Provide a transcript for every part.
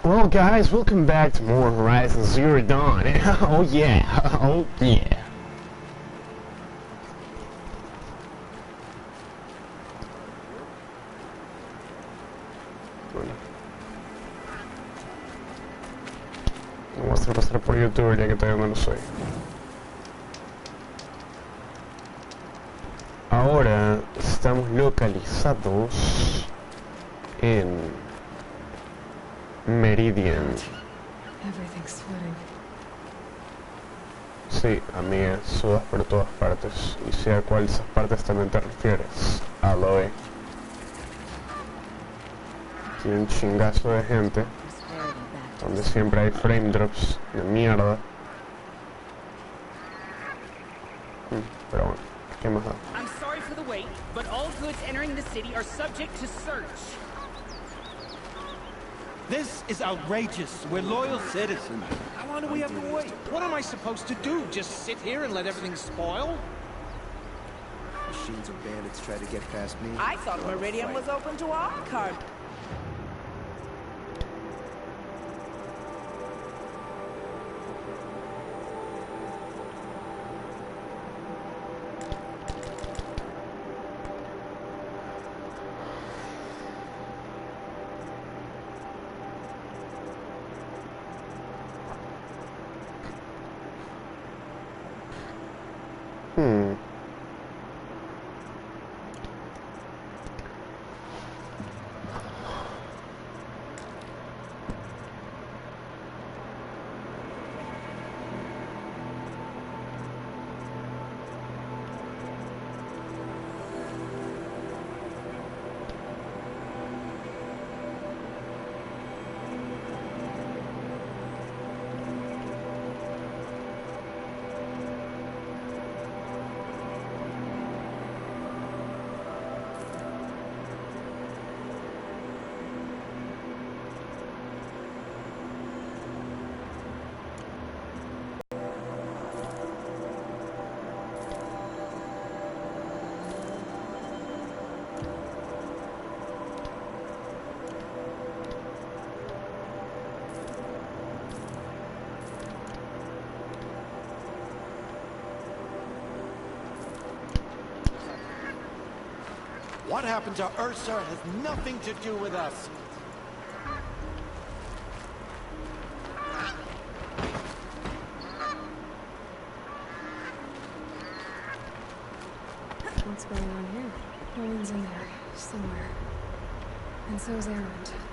Well, guys, welcome back to more Horizon Zero Dawn. Oh yeah, oh yeah. Bueno, vamos a pasar por YouTube ya que todavía no lo soy. Ahora estamos localizados en Meridian. Everything's sweating. Sí, amiga, sudas por todas partes. Y sea a cuál de esas partes también te refieres. Aloe. Aquí hay un chingazo de gente. Donde siempre hay frame drops de mierda. Pero bueno, ¿qué más da? I'm sorry for the wait, but all goods entering the city are subject to search. This is outrageous. We're loyal citizens. How long do we have to wait? What am I supposed to do? Just sit here and let everything spoil? Machines or bandits try to get past me. I thought Meridian was open to all cars. What happened to Ursa has nothing to do with us. What's going on here? Roland's in there, somewhere. And so is Aaron,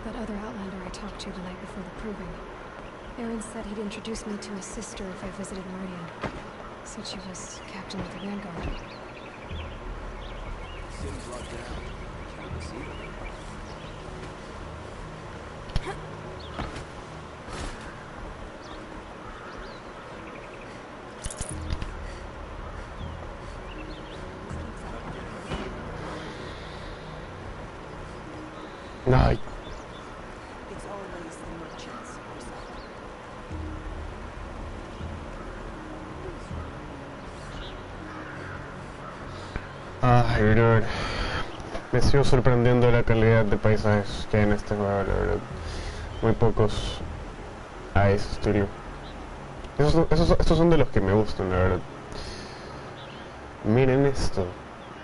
that other Outlander I talked to the night before the proving. Aaron said he'd introduce me to his sister if I visited Meridian. Said she was captain of the Vanguard. Sims locked down. Can't see them. Ay. It's always the merchants. Ay, dude. Me sigo sorprendiendo la calidad de paisajes que hay en este juego, la verdad. Muy pocos a ese estilo. Estos son de los que me gustan, la verdad. Miren esto.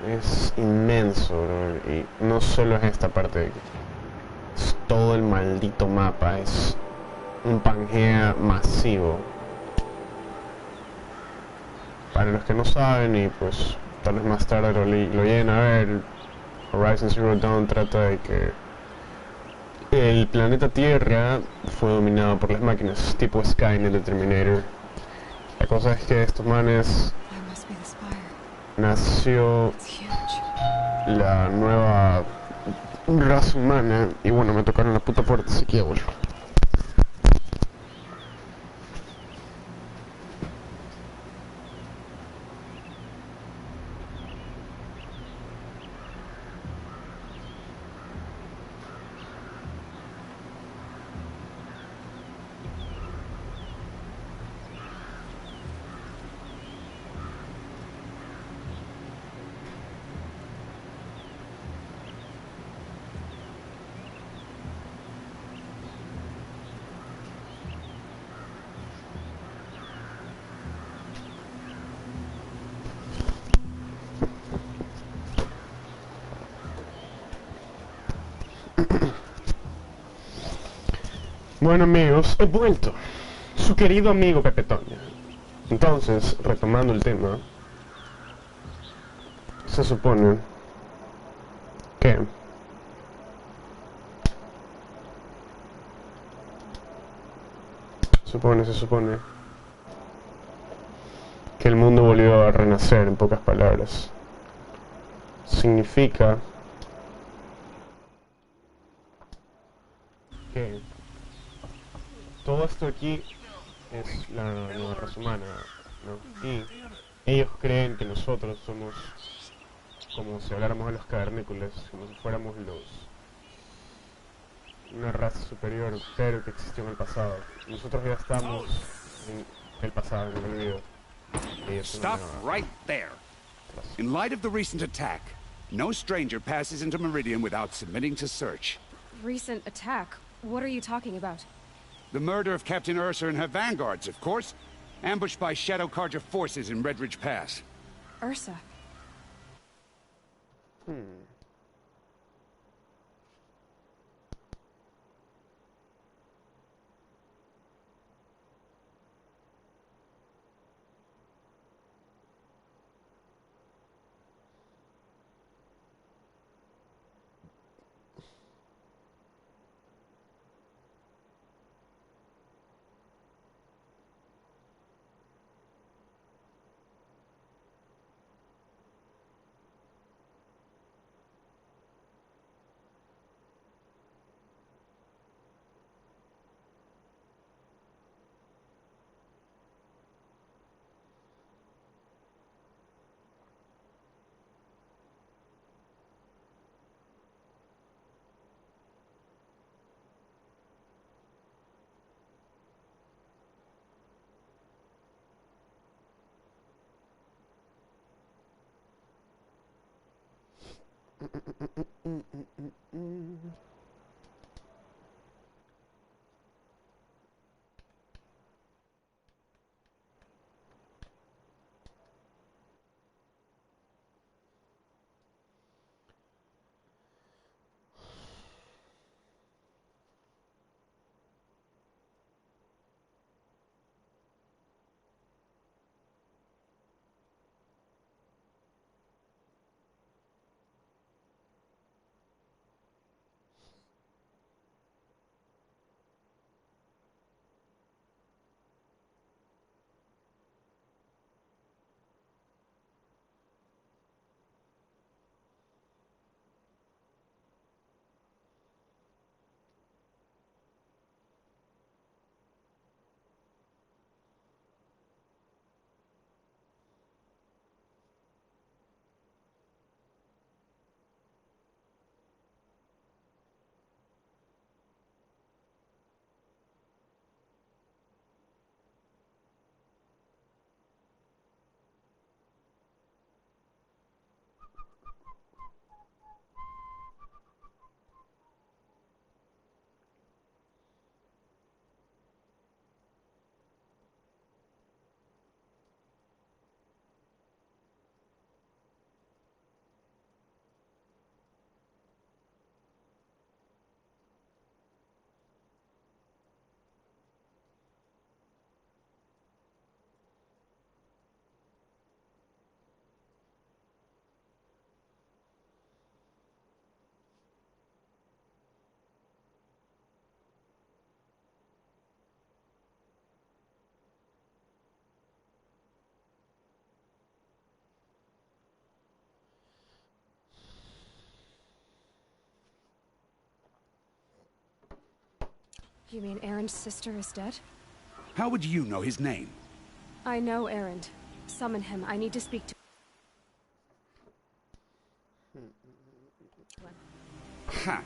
Es inmenso, bro. Y no solo es esta parte de aquí. Es todo el maldito mapa. Es un Pangea masivo. Para los que no saben, y pues tal vez más tarde lo lleguen a ver, Horizon Zero Dawn trata de que el planeta Tierra fue dominado por las máquinas tipo Skynet de Terminator. La cosa es que estos manes That must be the spire. nació It's huge. la nueva raza humana y bueno, me tocaron la puta puerta, así que ya vuelvo. Bueno amigos, he vuelto. Su querido amigo Pepe Toño. Entonces, retomando el tema, se supone que se supone que el mundo volvió a renacer, en pocas palabras. Significa que todo esto aquí es la nueva raza humana, ¿no? Y ellos creen que nosotros somos como si habláramos de los cavernícolas, como si fuéramos una raza superior, pero que existió en el pasado. Nosotros ya estamos en el pasado, en el olvido. Stop right there. In light of the recent attack, no stranger passes into Meridian without submitting to search. Recent attack? What are you talking about? The murder of Captain Ursa and her vanguards, of course. Ambushed by Shadow Carja forces in Red Ridge Pass. Ursa? You mean Aaron's sister is dead? How would you know his name? I know Aaron. Summon him. I need to speak to him. Ha!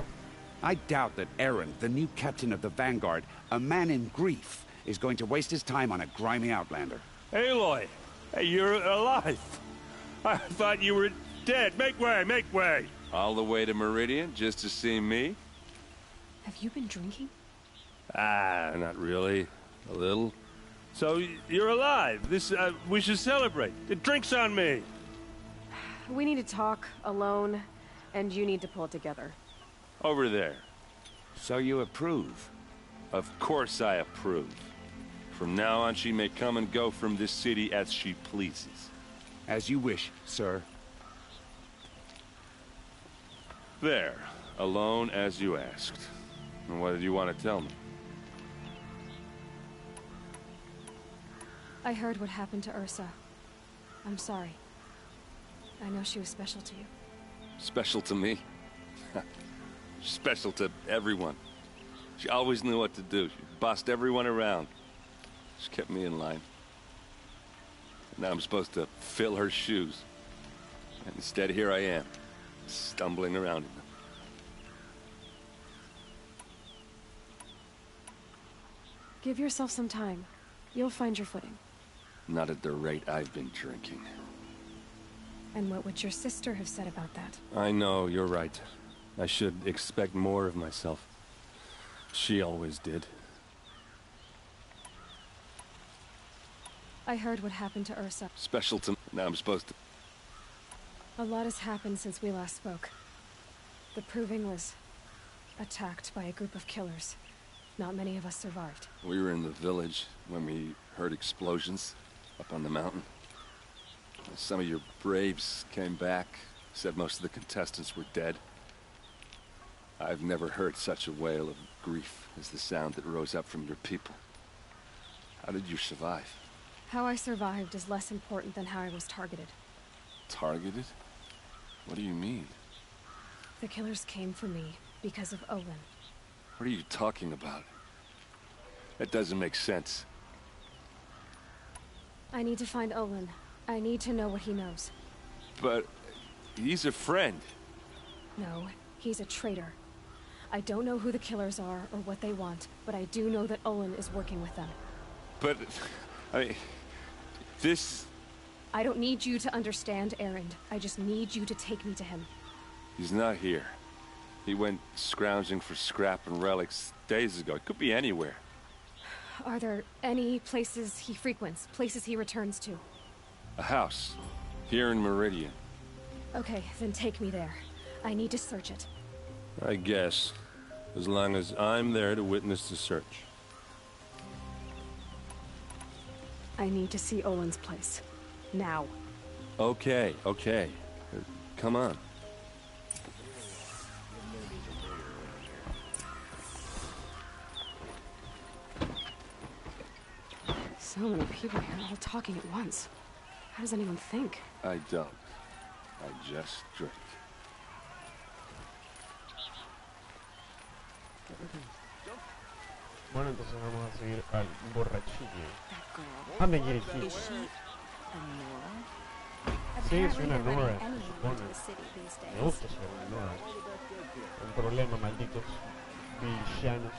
I doubt that Aaron, the new captain of the Vanguard, a man in grief, is going to waste his time on a grimy outlander. Aloy! Hey, you're alive! I thought you were dead. Make way, make way! All the way to Meridian just to see me? Have you been drinking? Ah, not really. A little. So, you're alive. We should celebrate. The drink's on me. We need to talk, alone, and you need to pull it together. Over there. So you approve? Of course I approve. From now on, she may come and go from this city as she pleases. As you wish, sir. There. Alone as you asked. And what did you want to tell me? I heard what happened to Ursa. I'm sorry. I know she was special to you. Special to me? Special to everyone. She always knew what to do. She bossed everyone around. She kept me in line. Now I'm supposed to fill her shoes. And instead, here I am, stumbling around in them. Give yourself some time. You'll find your footing. Not at the rate I've been drinking. And what would your sister have said about that? I know, you're right. I should expect more of myself. She always did. I heard what happened to Ursa. Special to... Now I'm supposed to... A lot has happened since we last spoke. The Proving was attacked by a group of killers. Not many of us survived. We were in the village when we heard explosions up on the mountain. Some of your braves came back, said most of the contestants were dead. I've never heard such a wail of grief as the sound that rose up from your people. How did you survive? How I survived is less important than how I was targeted. Targeted? What do you mean? The killers came for me because of Olin. What are you talking about? That doesn't make sense. I need to find Olin. I need to know what he knows. But he's a friend. No, he's a traitor. I don't know who the killers are or what they want, but I do know that Olin is working with them. But, this... I don't need you to understand, Erend. I just need you to take me to him. He's not here. He went scrounging for scrap and relics days ago. It could be anywhere. Are there any places he frequents? Places he returns to? A house. Here in Meridian. Okay, then take me there. I need to search it. I guess. As long as I'm there to witness the search. I need to see Olin's place. Now. Okay, okay. Come on. So many people here, all talking at once. How does anyone think? I don't. I just drink. Bueno, entonces vamos a seguir al borrachillo. Ah, me quiere decir. Sí, es una Nora, se supone. Me gusta ser una Nora. Un problema, malditos villanos.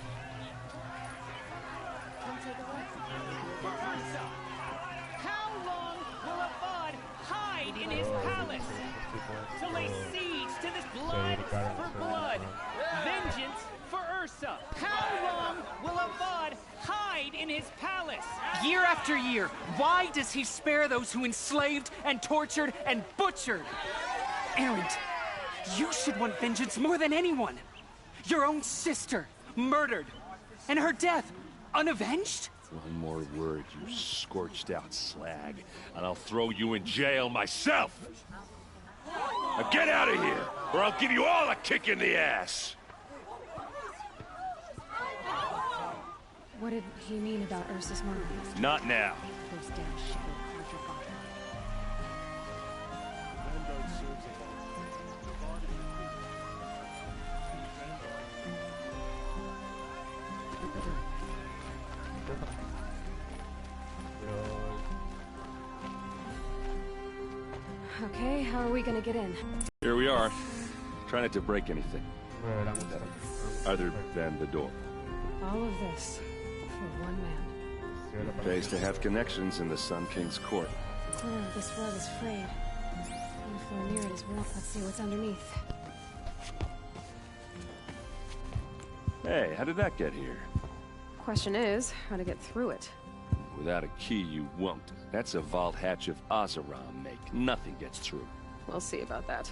How long will a bud hide in his palace? To lay siege to this blood for blood, vengeance for Ursa. How long will a bud hide in his palace? Year after year, why does he spare those who enslaved and tortured and butchered? Erend, you should want vengeance more than anyone. Your own sister, murdered, and her death, unavenged? One more word, you scorched out slag, and I'll throw you in jail myself! Now get out of here, or I'll give you all a kick in the ass! What did he mean about Ursa's murder? Not now. Those damn shadow cards are gone. Okay, how are we gonna get in? Here we are. Try not to break anything. Other than the door. All of this for one man. It pays to have connections in the Sun King's court. Oh, this rug is frayed. And the floor near it is warm. Let's see what's underneath. Hey, how did that get here? Question is, how to get through it. Without a key, you won't. That's a vault hatch of Oseram make. Nothing gets through. We'll see about that.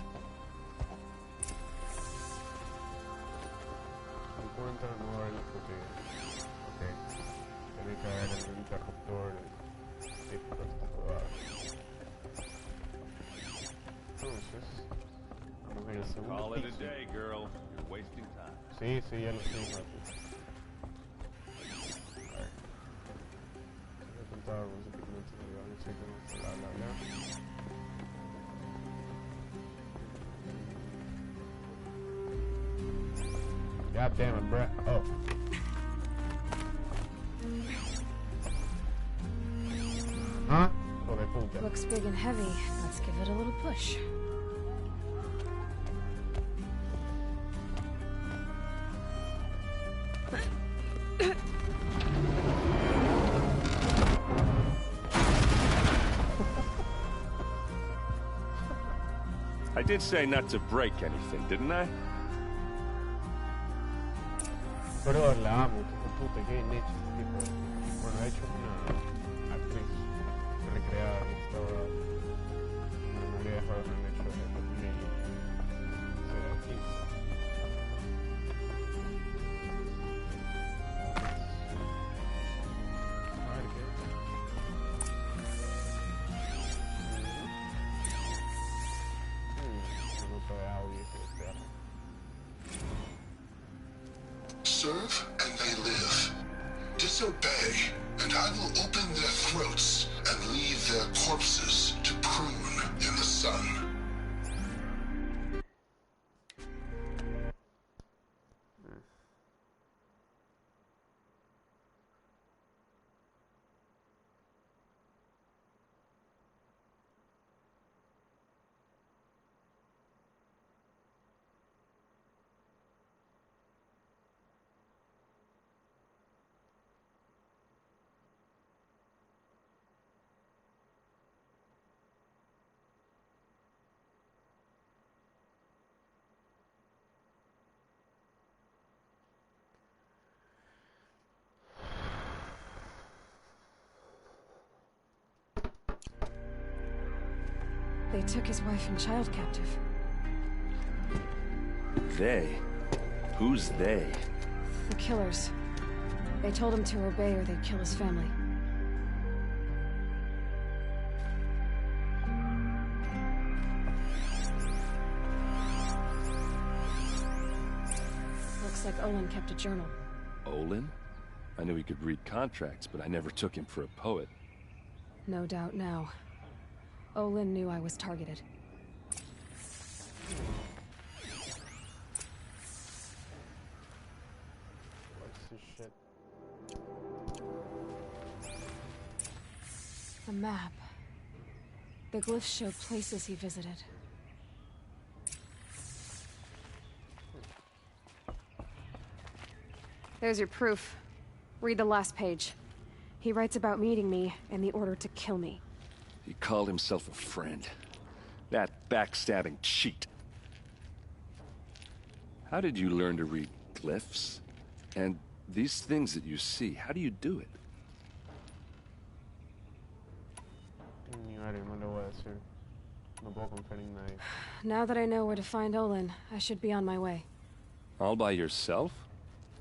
momento no va a ver la fotografía. Ok. Tiene que haber el interruptor. Sí, pero está jugado. Entonces, vamos a ir al segundo Call it a piso. day, girl. You're wasting time. Sí, sí, ya lo sé, papi. A ver. Voy a contar algunos pigmentos de la noche que no bla bla bla. God damn it, bruh. Oh. Huh? Oh, they pulled that. Looks big and heavy. Let's give it a little push. I did say not to break anything, didn't I? Pero la amo, que puta, que bien hecho, tipo. Bueno, de hecho es una actriz recreada en esta obra. La mayoría de juegos han hecho de Lily. Se ve aquí. A ver qué. Una nota de audio que espera. Serve and they live. Disobey, and I will open their throats and leave their corpses to prune in the sun. They took his wife and child captive. They? Who's they? The killers. They told him to obey or they'd kill his family. Looks like Olin kept a journal. Olin? I knew he could read contracts, but I never took him for a poet. No doubt now. Olin knew I was targeted. What's this shit? A map. The glyphs show places he visited. There's your proof. Read the last page. He writes about meeting me and the order to kill me. He called himself a friend. That backstabbing cheat. How did you learn to read glyphs? And these things that you see, how do you do it? Ni madre, no le voy a decir. No puedo confiar en nadie. Now that I know where to find Olin, I should be on my way. All by yourself?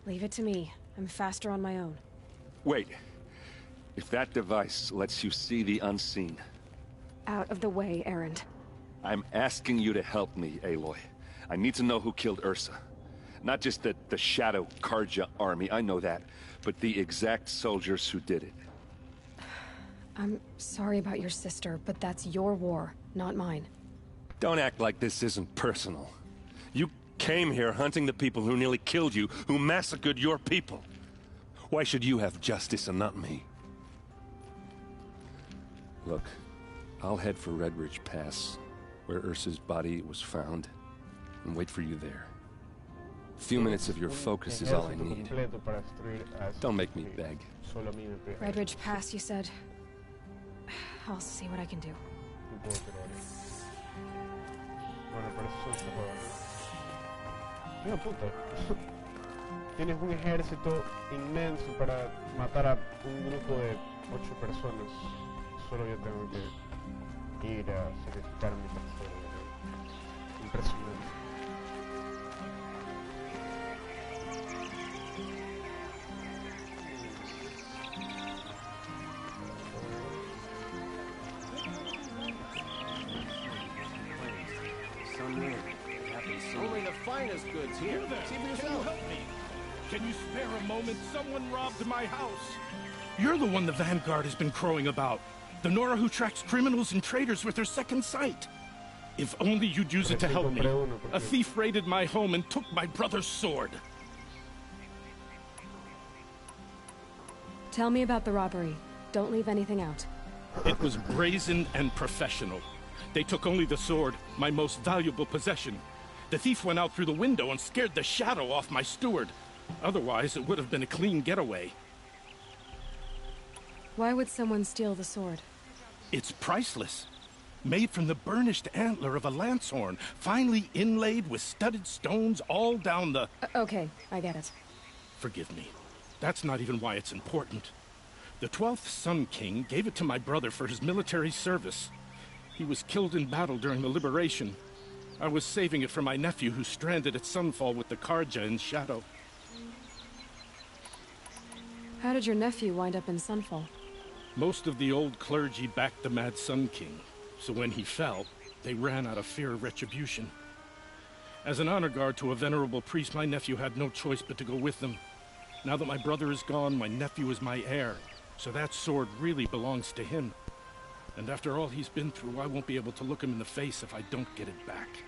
Leave it to me. I'm faster on my own. Wait. If that device lets you see the unseen... Out of the way, Erend. I'm asking you to help me, Aloy. I need to know who killed Ursa. Not just the Shadow Karja army, I know that, but the exact soldiers who did it. I'm sorry about your sister, but that's your war, not mine. Don't act like this isn't personal. You came here hunting the people who nearly killed you, who massacred your people. Why should you have justice and not me? Look, I'll head for Red Ridge Pass, where Ursa's body was found, and wait for you there. A few minutes of your focus is all I need. Don't make me beg. Red Ridge Pass, you said? I'll see what I can do. Bueno, por eso se juega. Mira puta. Tienes un ejército inmenso para matar a un grupo de 8 personas. Solo yo tengo que ir a sacrificar mi tercero. Impresionante. finest goods here. See for yourself. Can you help me? Can you spare a moment? Someone robbed my house. You're the one the Vanguard has been crowing about. The Nora who tracks criminals and traitors with her second sight. If only you'd use it to help me. A thief raided my home and took my brother's sword. Tell me about the robbery. Don't leave anything out. It was brazen and professional. They took only the sword, my most valuable possession. The thief went out through the window and scared the shadow off my steward. Otherwise, it would have been a clean getaway. Why would someone steal the sword? It's priceless. Made from the burnished antler of a lancehorn, finely inlaid with studded stones all down the... Okay, I get it. Forgive me. That's not even why it's important. The 12th Sun King gave it to my brother for his military service. He was killed in battle during the liberation. I was saving it for my nephew who's stranded at Sunfall with the Karja in shadow. How did your nephew wind up in Sunfall? Most of the old clergy backed the Mad Sun King, so when he fell, they ran out of fear of retribution. As an honor guard to a venerable priest, my nephew had no choice but to go with them. Now that my brother is gone, my nephew is my heir, so that sword really belongs to him. And after all he's been through, I won't be able to look him in the face if I don't get it back.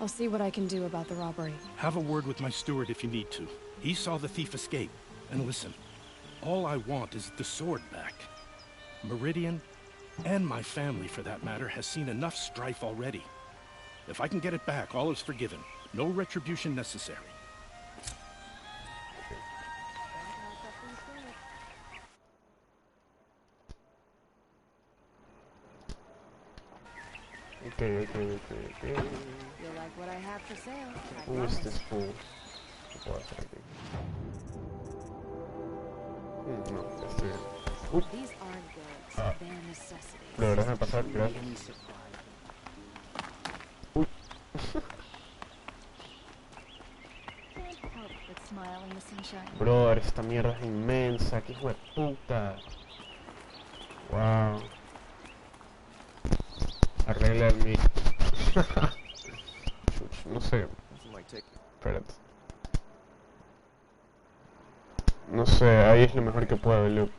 I'll see what I can do about the robbery. Have a word with my steward if you need to. He saw the thief escape. And listen, all I want is the sword back. Meridian, and my family for that matter, has seen enough strife already. If I can get it back, all is forgiven. No retribution necessary. Okay. You'll like what I have for sale. Who is this fool? ¿Qué puedo hacer aquí? No, ya estoy bien. Uy. These aren't goods, they're necessities. Pero déjame pasar, gracias. Uy. Brother, esta mierda es inmensa, que hijo de puta. Wow. Arregla el mic. No sé. Espérate. No sé, ahí es lo mejor que puedo, Luke.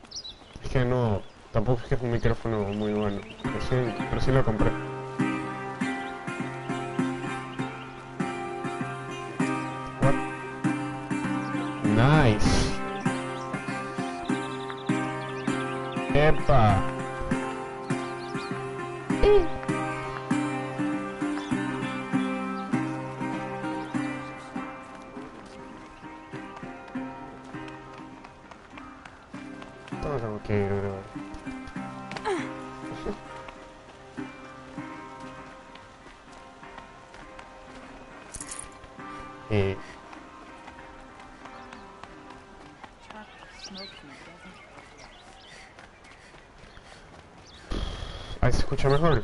Es que no, tampoco es que es un micrófono muy bueno. Pero sí lo compré. What? Nice. Epa. Tengo que ir, bro. Ahí se escucha mejor.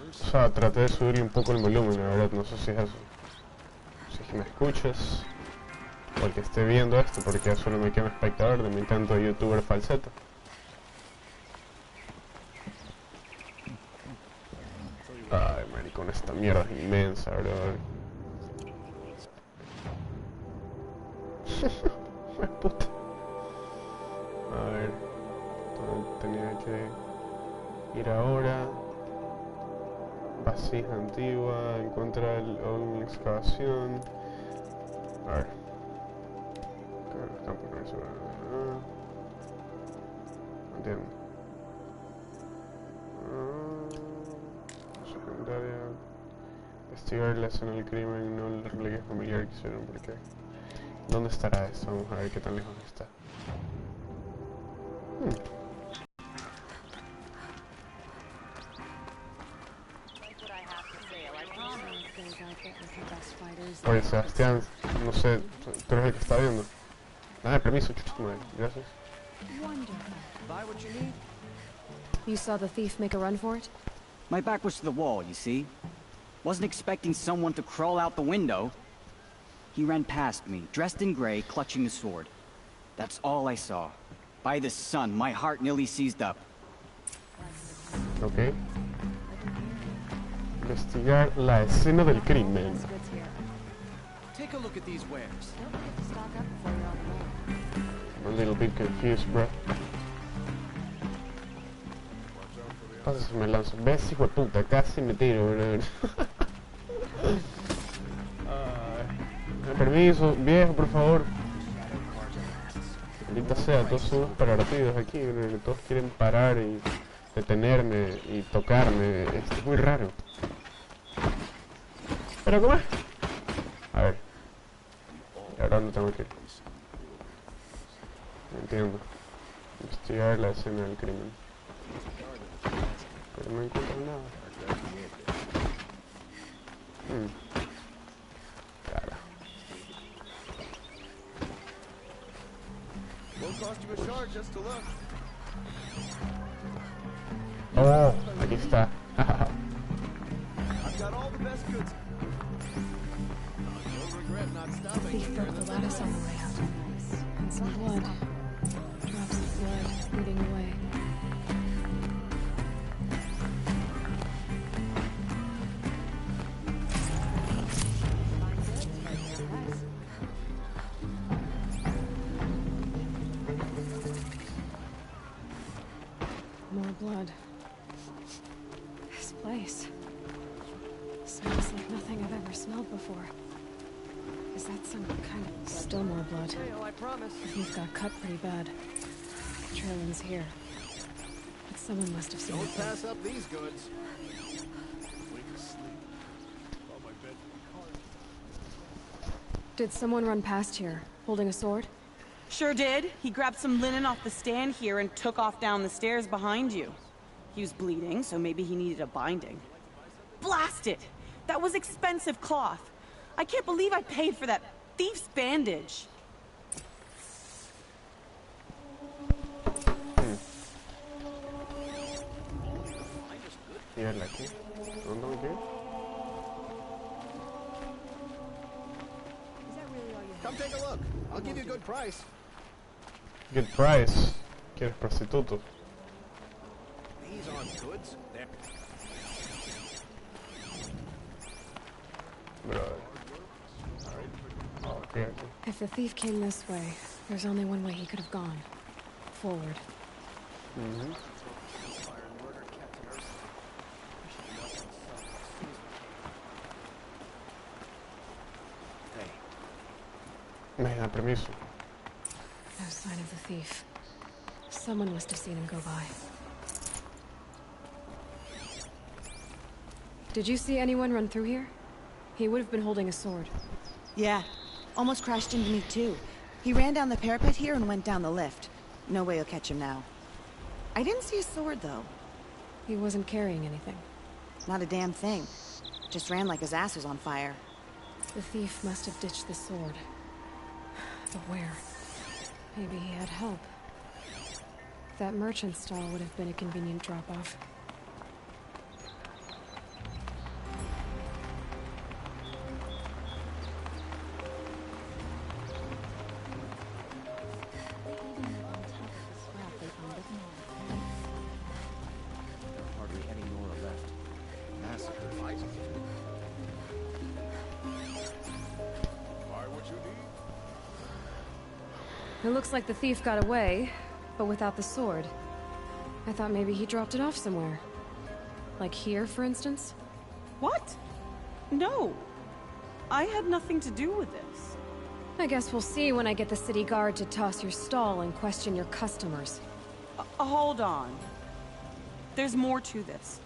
O sea, traté de subirle un poco el volumen, la verdad, no sé si es eso. Si es que me escuchas, o el que esté viendo esto, porque ya solo me queda un espectador de mi tanto youtuber falseto. Ay, maricón, esta mierda es inmensa, bro. Puta. A ver, ¿dónde tenía que ir ahora? Vasija antigua, encontrar una excavación. A ver. Campo de basura. No entiendo. Secundaria. Investigar la escena del crimen, no el repliegue familiar que hicieron, porque... ¿Dónde estará esto? Vamos a ver qué tan lejos está. Oye, Sebastián, no sé, tú eres el que está viendo. Dame permiso, chuchito, madre. Gracias. Buy what you need. You saw the thief make a run for it? My back was to the wall, you see? Wasn't expecting someone to crawl out the window. He ran past me, dressed in gray, clutching the sword. That's all I saw. By the sun, my heart nearly seized up. Ok. Investigar la escena del crimen. Take a look at these wares. I'm a little bit confused, bro. Pasa si me lanzo. ¿Ves, hijo de puta? Casi me tiro, bro. Permiso, viejo, por favor. Ahorita sea, todos son unos pervertidos aquí, bro. Todos quieren parar y detenerme y tocarme. Esto es muy raro. ¿Pero cómo es? A ver. ¿Y ahora dónde tengo que ir? No entiendo. Investigar la escena del crimen. Pero no encuentro nada. Cara. Oh, aquí está. The thief broke the lattice on the way out. And some blood. Drops of blood leading away. More blood. This place smells like nothing I've ever smelled before. Is that some kind of... Still more blood. I promise. The thief got cut pretty bad. Trail ends here. But someone must have seen it. Don't pass up these goods. Did someone run past here, holding a sword? Sure did. He grabbed some linen off the stand here and took off down the stairs behind you. He was bleeding, so maybe he needed a binding. Blast it! That was expensive cloth. I can't believe I paid for that thief's bandage. You're lucky. Don't know again? Come take a look. I'll give you a good price. Good price. ¿Quieres prostituto? These aren't goods. They're... Bro. Oh, okay. If the thief came this way, there's only one way he could have gone. Forward. Me da permiso. No sign of the thief. Someone must have seen him go by. Did you see anyone run through here? He would have been holding a sword. Yeah. Almost crashed into me too. He ran down the parapet here and went down the lift. No way you'll catch him now. I didn't see a sword though. He wasn't carrying anything. Not a damn thing. Just ran like his ass was on fire. The thief must have ditched the sword. But where? Maybe he had help. That merchant stall would have been a convenient drop-off. Hardly any Nora left. Massacre. Buy what you need. It looks like the thief got away, but without the sword. I thought maybe he dropped it off somewhere. Like here, for instance? What? No. I had nothing to do with this. I guess we'll see when I get the city guard to toss your stall and question your customers. Hold on. There's more to this.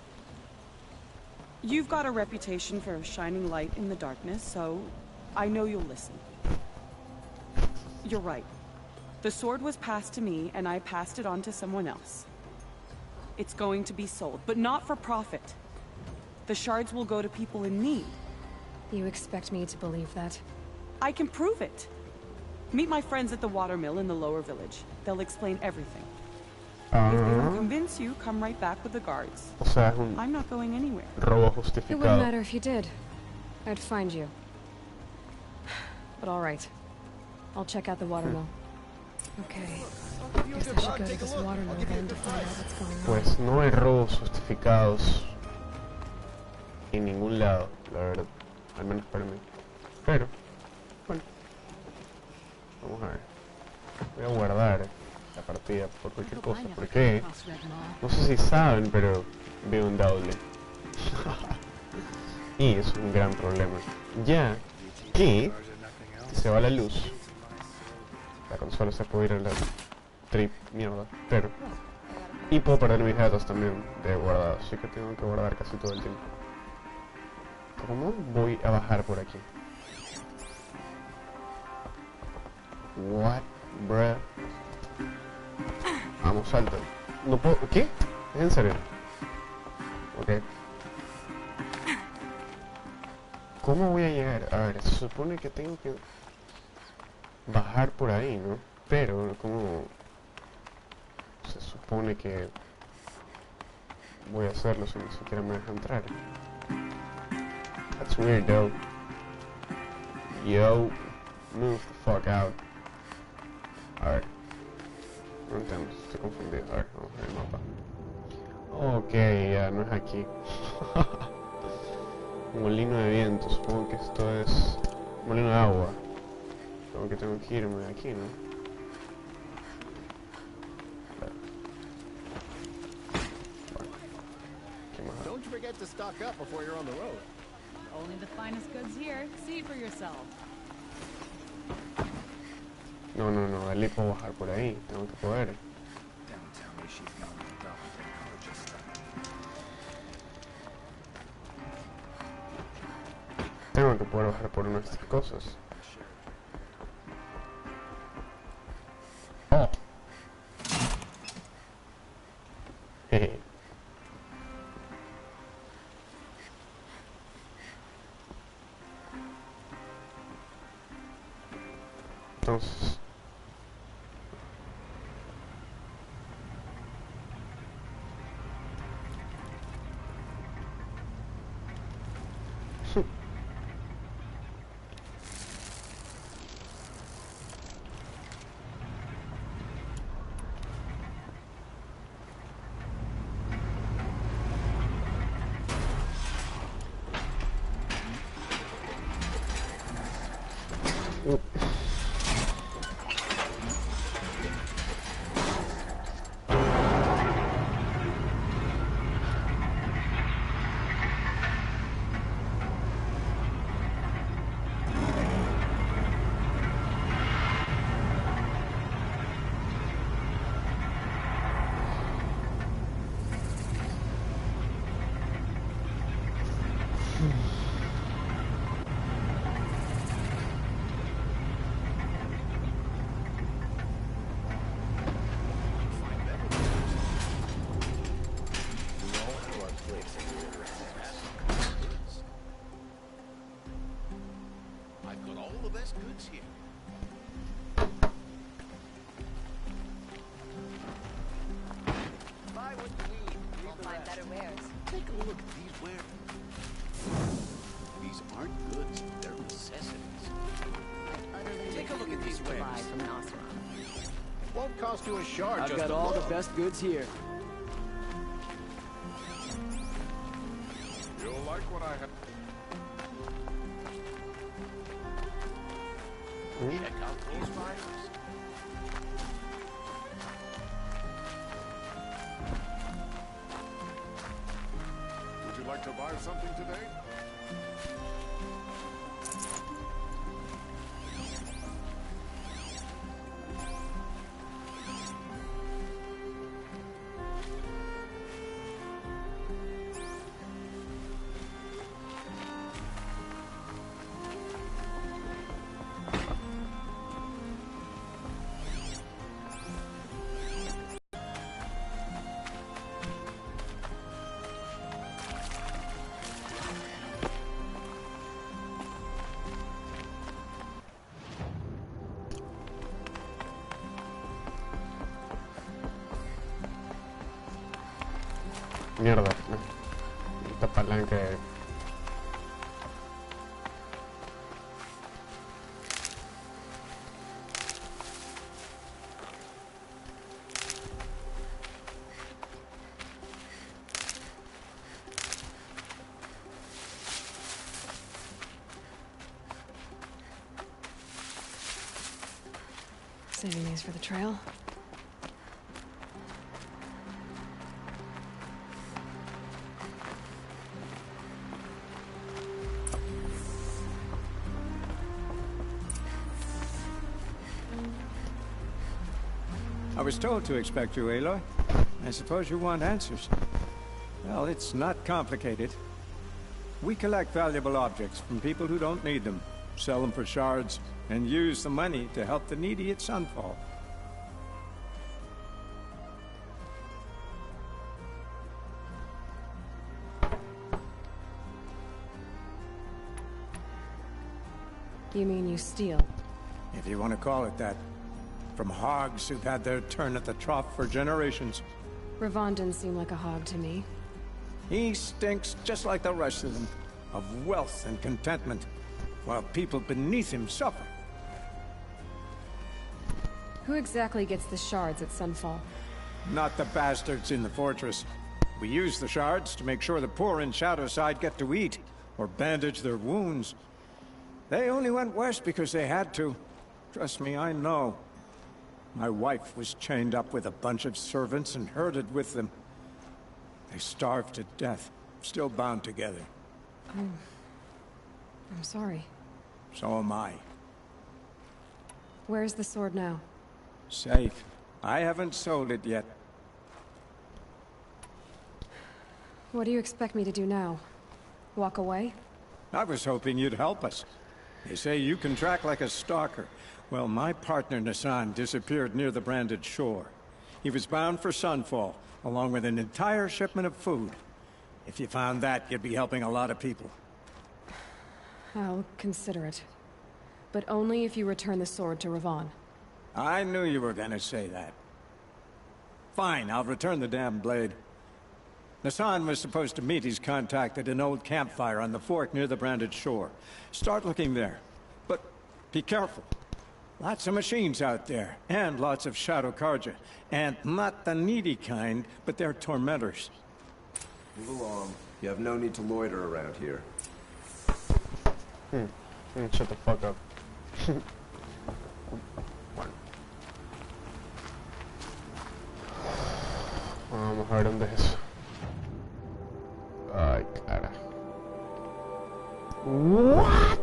You've got a reputation for shining light in the darkness, so I know you'll listen. You're right. The sword was passed to me, and I passed it on to someone else. It's going to be sold, but not for profit. The shards will go to people in need. You expect me to believe that? I can prove it. Meet my friends at the watermill in the lower village. They'll explain everything. If they don't convince you, come right back with the guards. O sea, es un I'm not going anywhere. robo It wouldn't justificado. matter if you did. I'd find you. But all right. I'll check out the watermill. Okay. Guess I should go to this watermill then to find out what's going on. Pues no hay robos justificados en ningún lado, la verdad. Al menos para mí. Pero, bueno. Vamos a ver. Voy a guardar la partida por cualquier cosa. Porque, no sé si saben, pero veo un doble. Y es un gran problema. Ya que si se va la luz, la consola se puede ir a la trip mierda, pero y puedo perder mis datos también de guardado, así que tengo que guardar casi todo el tiempo. ¿Cómo voy a bajar por aquí? What, bruh? Vamos, salta. No puedo. ¿Qué? ¿Es en serio? Ok. ¿Cómo voy a llegar? A ver, se supone que tengo que bajar por ahí, ¿no? Pero, ¿cómo se supone que voy a hacerlo si ni siquiera me deja entrar? That's weird, though. Yo, move the fuck out. A ver. No entiendo, estoy confundido. A ver, vamos a ver el mapa. Ok, ya, no es aquí. Molino de viento, supongo que esto es molino de agua. Supongo que tengo que irme de aquí, ¿no? Don't forget to stock up before you're on the road. Only the finest goods here. See for yourself. No, Dalí puedo bajar por ahí, tengo que poder. Tengo que poder bajar por nuestras cosas. Oh. Jeje. Entonces I've got all the best goods here. Buy what you need. You'll find better wares. Take a look at these wares. These aren't goods, they're necessities. Take a look at these wares. From an Oseram. Won't cost you a shard. I've just got to all look. the best goods here. You'll like what I have. Check out these fires. Would you like to buy something today? Mierda, esta palanca de... Saving these for the trail. I was told to expect you, Aloy. I suppose you want answers. Well, it's not complicated. We collect valuable objects from people who don't need them, sell them for shards, and use the money to help the needy at Sunfall. You mean you steal? If you want to call it that. From hogs who've had their turn at the trough for generations. Ravon didn't seem like a hog to me. He stinks just like the rest of them, of wealth and contentment, while people beneath him suffer. Who exactly gets the shards at Sunfall? Not the bastards in the fortress. We use the shards to make sure the poor in Shadowside get to eat, or bandage their wounds. They only went west because they had to. Trust me, I know. My wife was chained up with a bunch of servants and herded with them. They starved to death, still bound together. I'm sorry. So am I. Where's the sword now? Safe. I haven't sold it yet. What do you expect me to do now? Walk away? I was hoping you'd help us. They say you can track like a stalker. Well, my partner Nassan disappeared near the branded shore. He was bound for Sunfall, along with an entire shipment of food. If you found that, you'd be helping a lot of people. I'll consider it. But only if you return the sword to Ravon. I knew you were gonna say that. Fine, I'll return the damn blade. Nassan was supposed to meet his contact at an old campfire on the fork near the branded shore. Start looking there. But be careful. Lots of machines out there, and lots of Shadow Karja. And not the needy kind, but they're tormentors. Move along. You have no need to loiter around here. Shut the fuck up. Vamos a ver dónde es eso. Ay, cara. What?